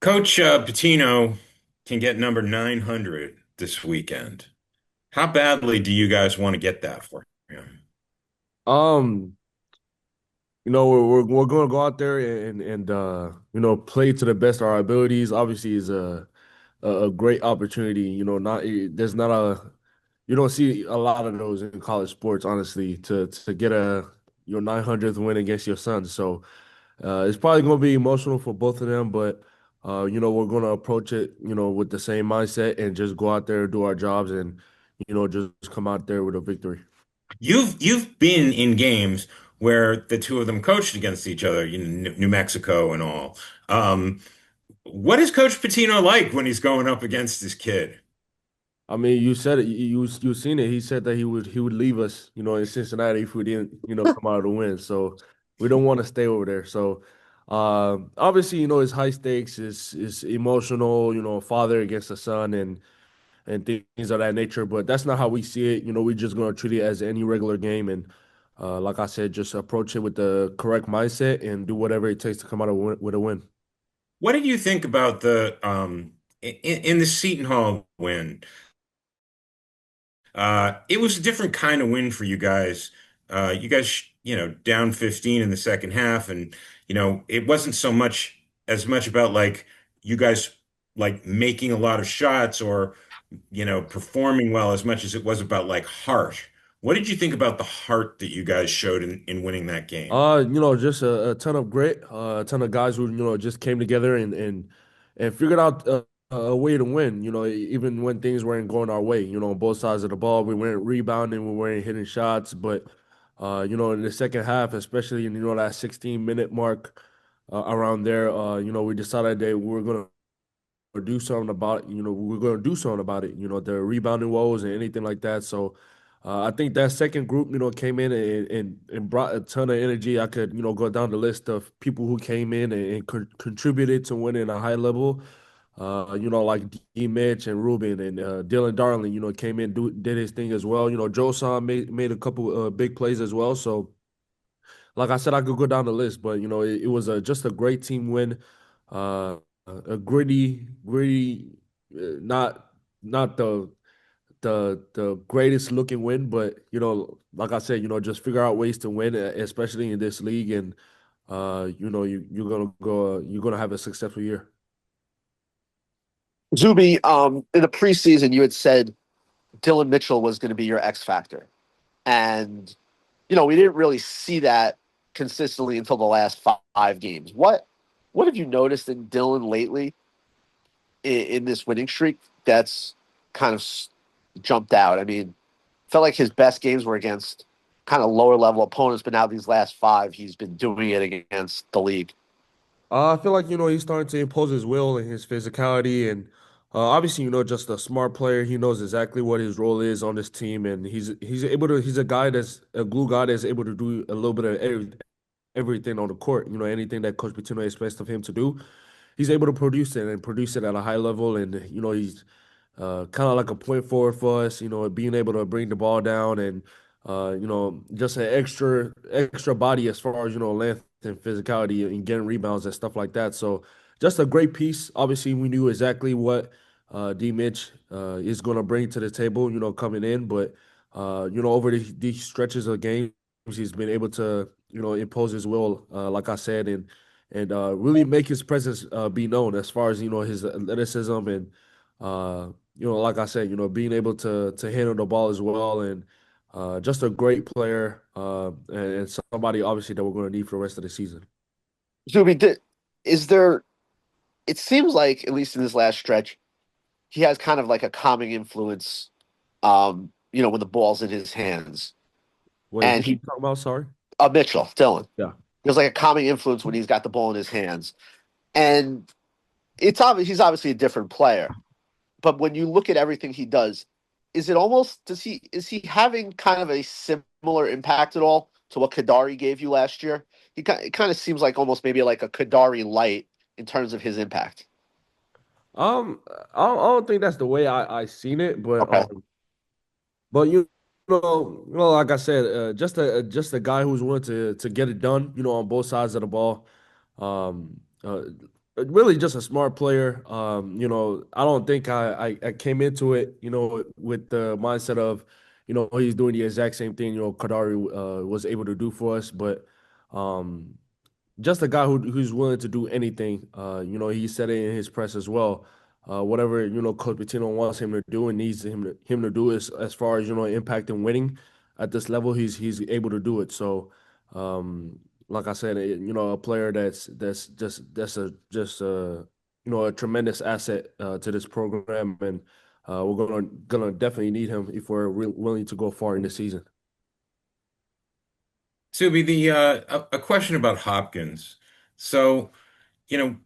Coach Patino can get number 900 this weekend. How badly do you guys want to get that for him? Um, we're going to go out there and play to the best of our abilities. Obviously, is a great opportunity. Not there's not a you don't see a lot of those in college sports, honestly, to get your 900th win against your son. So it's probably going to be emotional for both of them, but we're going to approach it, with the same mindset and just go out there, do our jobs, and just come out there with a victory. You've been in games where the two of them coached against each other, New Mexico and all. Um, what is Coach Patino like when he's going up against his kid? I mean, you said it. You seen it. He said that he would leave us, in Cincinnati if we didn't, come out of the win. So we don't want to stay over there. So obviously, it's high stakes. It's emotional. Father against a son and things of that nature. But that's not how we see it. We're just gonna treat it as any regular game and. Like I said, just approach it with the correct mindset and do whatever it takes to come out with a win. What did you think about the in the Seton Hall win? It was a different kind of win for you guys. You guys, down 15 in the second half, and it wasn't so much as much about like you guys like making a lot of shots or performing well as much as it was about like heart. What did you think about the heart that you guys showed in winning that game? Just a ton of grit, a ton of guys who, just came together and figured out a way to win, even when things weren't going our way, on both sides of the ball. We weren't rebounding, we weren't hitting shots, but in the second half, especially in, that 16-minute mark around there, we decided that we were gonna do something about it. We're going to do something about it. The rebounding woes and anything like that. So I think that second group, came in and brought a ton of energy. I could, go down the list of people who came in and contributed to winning a high level. Like D. Mitch and Ruben and Dylan Darling, came in, did his thing as well. Joe Son made a couple big plays as well. So like I said, I could go down the list, but it was just a great team win, a gritty, not the greatest looking win, but like I said, just figure out ways to win, especially in this league, and you're gonna have a successful year. Zuby, in the preseason, you had said Dylan Mitchell was going to be your X factor, and we didn't really see that consistently until the last five games. What have you noticed in Dylan lately in this winning streak that's kind of jumped out? I mean, felt like his best games were against kind of lower level opponents, but now these last five, he's been doing it against the league. I feel like he's starting to impose his will and his physicality, and obviously just a smart player. He knows exactly what his role is on this team, and he's able to. He's a guy that's a glue guy that's able to do a little bit of everything on the court. Anything that Coach Pitino expects of him to do, he's able to produce it and produce it at a high level. And he's kind of like a point forward for us. Being able to bring the ball down and just an extra body as far as length and physicality and getting rebounds and stuff like that. So just a great piece. Obviously, we knew exactly what D. Mitch is going to bring to the table. Coming in, but over these stretches of games, he's been able to impose his will, like I said, and really make his presence be known as far as his athleticism and like I said, being able to handle the ball as well, and just a great player, and somebody obviously that we're going to need for the rest of the season. Zuby, is there? It seems like at least in this last stretch, he has kind of like a calming influence. When the ball's in his hands, Wait, who and are you he talking about? Sorry. Mitchell Dylan. Yeah. There's like a calming influence when he's got the ball in his hands, and it's obvious he's obviously a different player. But when you look at everything he does, is it almost is he having kind of a similar impact at all to what Kadari gave you last year? It kind of seems like almost maybe like a Kadari light in terms of his impact. I don't think that's the way I seen it, Okay. but like I said, just a guy who's willing to get it done, on both sides of the ball. Um, really just a smart player. I don't think I came into it, with the mindset of, he's doing the exact same thing, Kadari was able to do for us, but um, just a guy who's willing to do anything. He said it in his press as well. Whatever Coach Pitino wants him to do and needs him to do is as far as impact and winning at this level, he's able to do it. So, like I said, a player that's a tremendous asset to this program, and we're gonna definitely need him if we're willing to go far in the season. Subi, a question about Hopkins. So,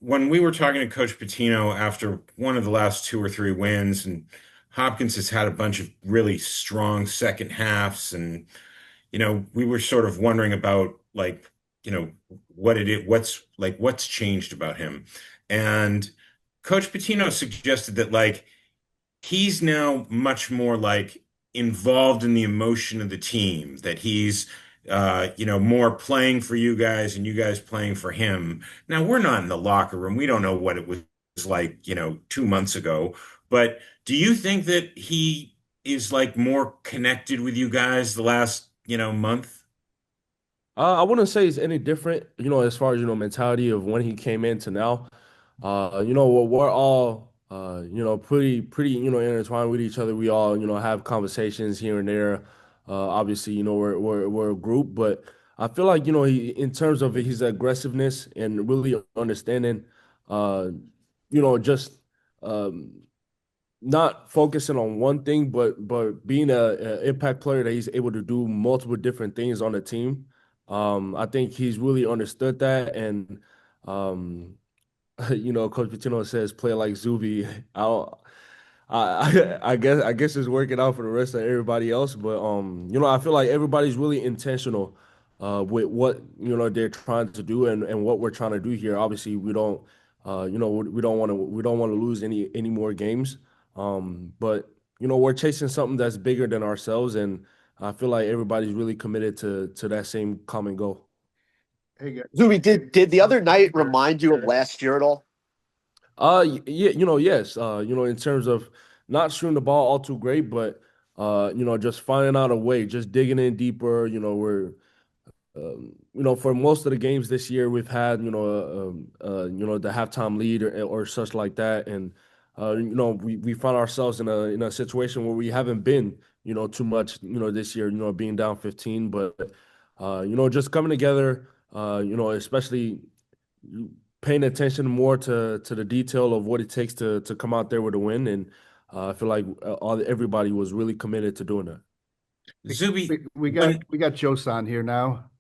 when we were talking to Coach Pitino after one of the last two or three wins, and Hopkins has had a bunch of really strong second halves, and we were sort of wondering about like, what's changed about him. And Coach Pitino suggested that like he's now much more like involved in the emotion of the team, that he's more playing for you guys and you guys playing for him. Now we're not in the locker room. We don't know what it was like, 2 months ago. But do you think that he is like more connected with you guys the last, month? I wouldn't say it's any different, as far as mentality of when he came in to now. We're all pretty intertwined with each other. We all have conversations here and there. Obviously, we're a group, but I feel like he, in terms of his aggressiveness and really understanding, uh, just um, not focusing on one thing, but being a impact player that he's able to do multiple different things on the team. I think he's really understood that, and um, Coach Pitino says play like Zuby. I don't, I guess it's working out for the rest of everybody else, but I feel like everybody's really intentional with what they're trying to do and what we're trying to do here. Obviously, we don't want to lose any more games. But we're chasing something that's bigger than ourselves, and I feel like everybody's really committed to that same common goal. Hey, guys. Zuby, did the other night remind you of last year at all? Yeah, yes. In terms of not shooting the ball all too great, but just finding out a way, just digging in deeper. For most of the games this year, we've had the halftime lead or such like that, and we found ourselves in a situation where we haven't been too much this year, being down 15, but just coming together, especially paying attention more to the detail of what it takes to come out there with a win, and I feel like everybody was really committed to doing that. Zuby, We got when we got Josan here now.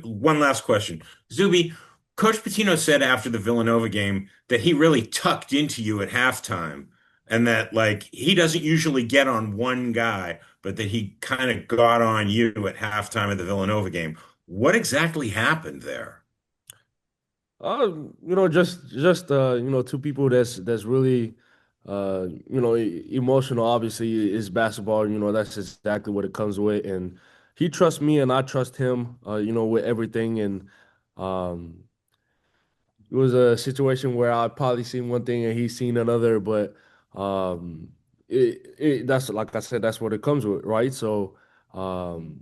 One last question. Zuby, Coach Pitino said after the Villanova game that he really tucked into you at halftime and that like he doesn't usually get on one guy, but that he kind of got on you at halftime of the Villanova game. What exactly happened there? Two people that's really emotional. Obviously, is basketball. That's exactly what it comes with, and he trusts me, and I trust him. With everything, and um, it was a situation where I probably seen one thing and he's seen another, but um, that's like I said, that's what it comes with, right? So, um,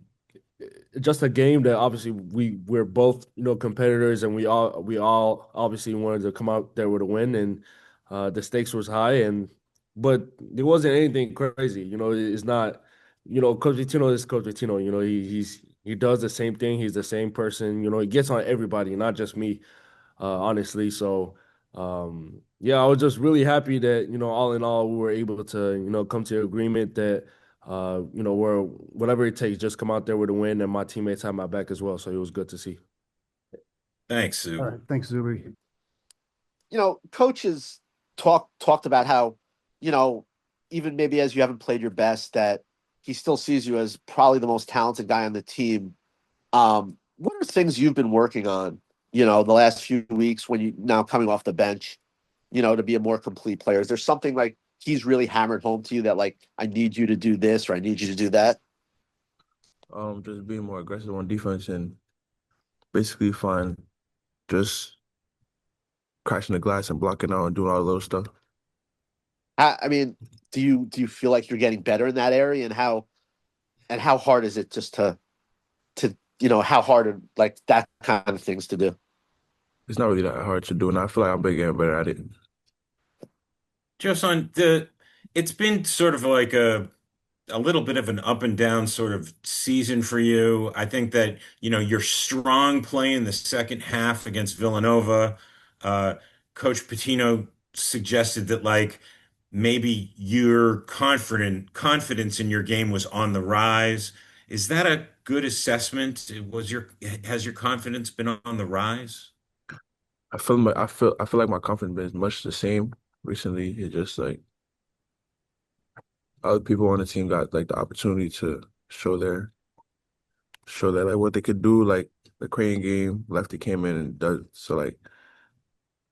just a game that obviously we're both competitors, and we all obviously wanted to come out there with a win, and the stakes was high, and but it wasn't anything crazy. It's not. Coach Vitino is Coach Vitino. He does the same thing. He's the same person. He gets on everybody, not just me, honestly. So, yeah, I was just really happy that, all in all, we were able to, come to an agreement that, we're whatever it takes, just come out there with a win, and my teammates had my back as well. So it was good to see. Thanks, All Sue. right, thanks, Zuby. Coaches talked about how, you know, even maybe as you haven't played your best, that he still sees you as probably the most talented guy on the team. What are things you've been working on, the last few weeks when you now coming off the bench, to be a more complete player? Is there something like he's really hammered home to you that like I need you to do this or I need you to do that? Just being more aggressive on defense and basically find just crashing the glass and blocking out and doing all the little stuff. I mean, do you feel like you're getting better in that area, and how hard is it just to how hard are, like that kind of things to do? It's not really that hard to do, and I feel like I'm been getting better at it. Just on it's been sort of like a little bit of an up and down sort of season for you. I think that, you're strong playing the second half against Villanova. Uh, Coach Pitino suggested that like maybe your confidence in your game was on the rise. Is that a good assessment? Has your confidence been on the rise? I feel like my confidence is much the same recently. It's just like other people on the team got like the opportunity to show their like what they could do. Like the crane game, Lefty came in and does so like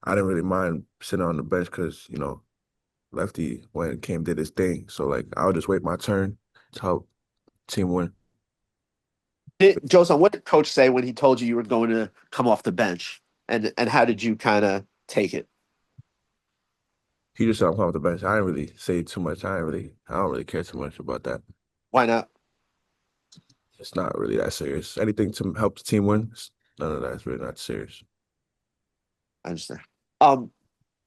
I didn't really mind sitting on the bench because Lefty went and came did his thing. So like I'll just wait my turn to help team win. Joseph, what did Coach say when he told you were going to come off the bench, and how did you kind of take it? He just said I'm coming off the bench. I didn't really say too much. I don't really care too much about that. Why not? It's not really that serious. Anything to help the team win, none of that's really not serious. I understand. Um,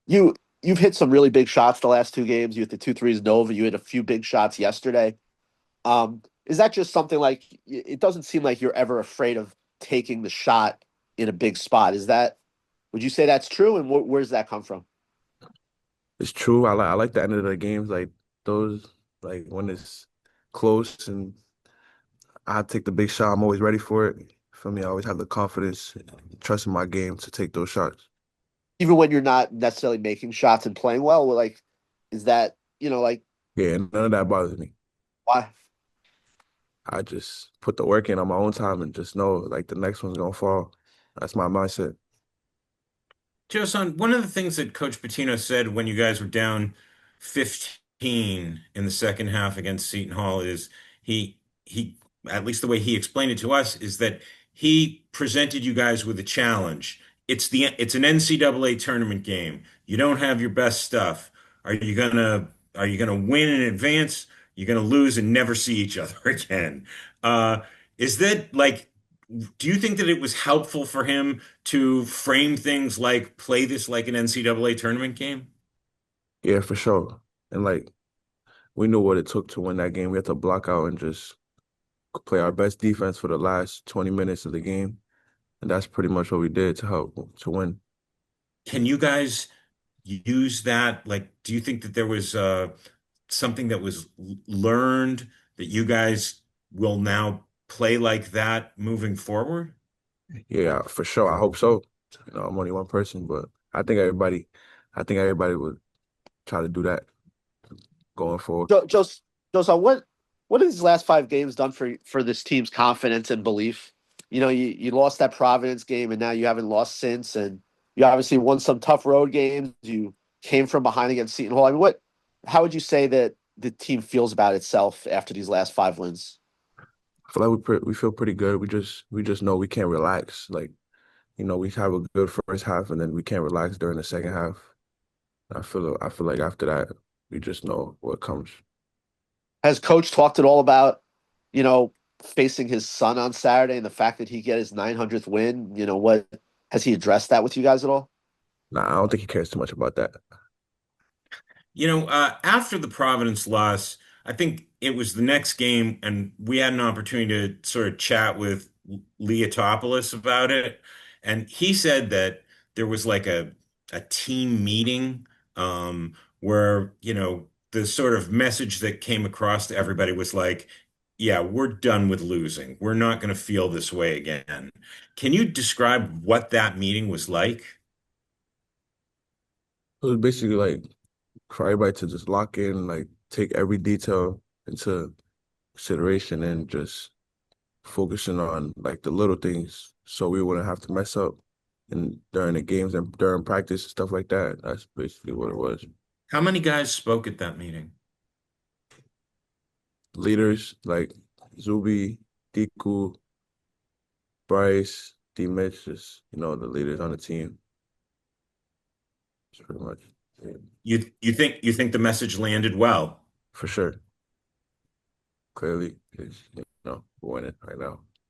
you you've hit some really big shots the last two games. You hit the two threes Nova. You hit a few big shots yesterday. Is that just something like it doesn't seem like you're ever afraid of taking the shot in a big spot? Would you say that's true? And where does that come from? It's true. I like the end of the games, like those, like when it's close and I take the big shot. I'm always ready for it. For me, I always have the confidence, trust in my game to take those shots. Even when you're not necessarily making shots and playing well, like, is that like Yeah, and none of that bothers me. why? I just put the work in on my own time and just know like the next one's gonna fall. That's my mindset. Joe, son, one of the things that Coach Pitino said when you guys were down 15 in the second half against Seton Hall is he at least the way he explained it to us is that he presented you guys with a challenge. It's an NCAA tournament game. You don't have your best stuff. Are you gonna win in advance? You're gonna lose and never see each other again. Is that like do you think that it was helpful for him to frame things like play this like an NCAA tournament game? Yeah, for sure. And like we knew what it took to win that game. We had to block out and just play our best defense for the last 20 minutes of the game. And that's pretty much what we did to help to win. Can you guys use that? Like, do you think that there was something that was learned that you guys will now play like that moving forward? Yeah, for sure. I hope so. I'm only one person, but I think everybody would try to do that going forward. Joseph, what have these last five games done for this team's confidence and belief? You lost that Providence game, and now you haven't lost since, and you obviously won some tough road games. You came from behind against Seton Hall. I mean, how would you say that the team feels about itself after these last five wins? I feel like we feel pretty good. We just know we can't relax. Like, we have a good first half and then we can't relax during the second half. I feel like after that, we just know what comes. Has Coach talked at all about, you know, facing his son on Saturday and the fact that he get his 900th win? What has he addressed that with you guys at all? Nah, I don't think he cares too much about that. After the Providence loss, I think it was the next game, and we had an opportunity to sort of chat with Leotopoulos about it. And he said that there was like a team meeting where, the sort of message that came across to everybody was like, yeah, we're done with losing. We're not going to feel this way again. Can you describe what that meeting was like? It was basically like for everybody to just lock in, like take every detail into consideration and just focusing on like the little things so we wouldn't have to mess up and during the games and during practice and stuff like that. That's basically what it was. How many guys spoke at that meeting? Leaders like Zuby, Diku, Bryce, D Mitch, just the leaders on the team. It's pretty much it. You think the message landed well? For sure. Clearly, it's, we're winning right now.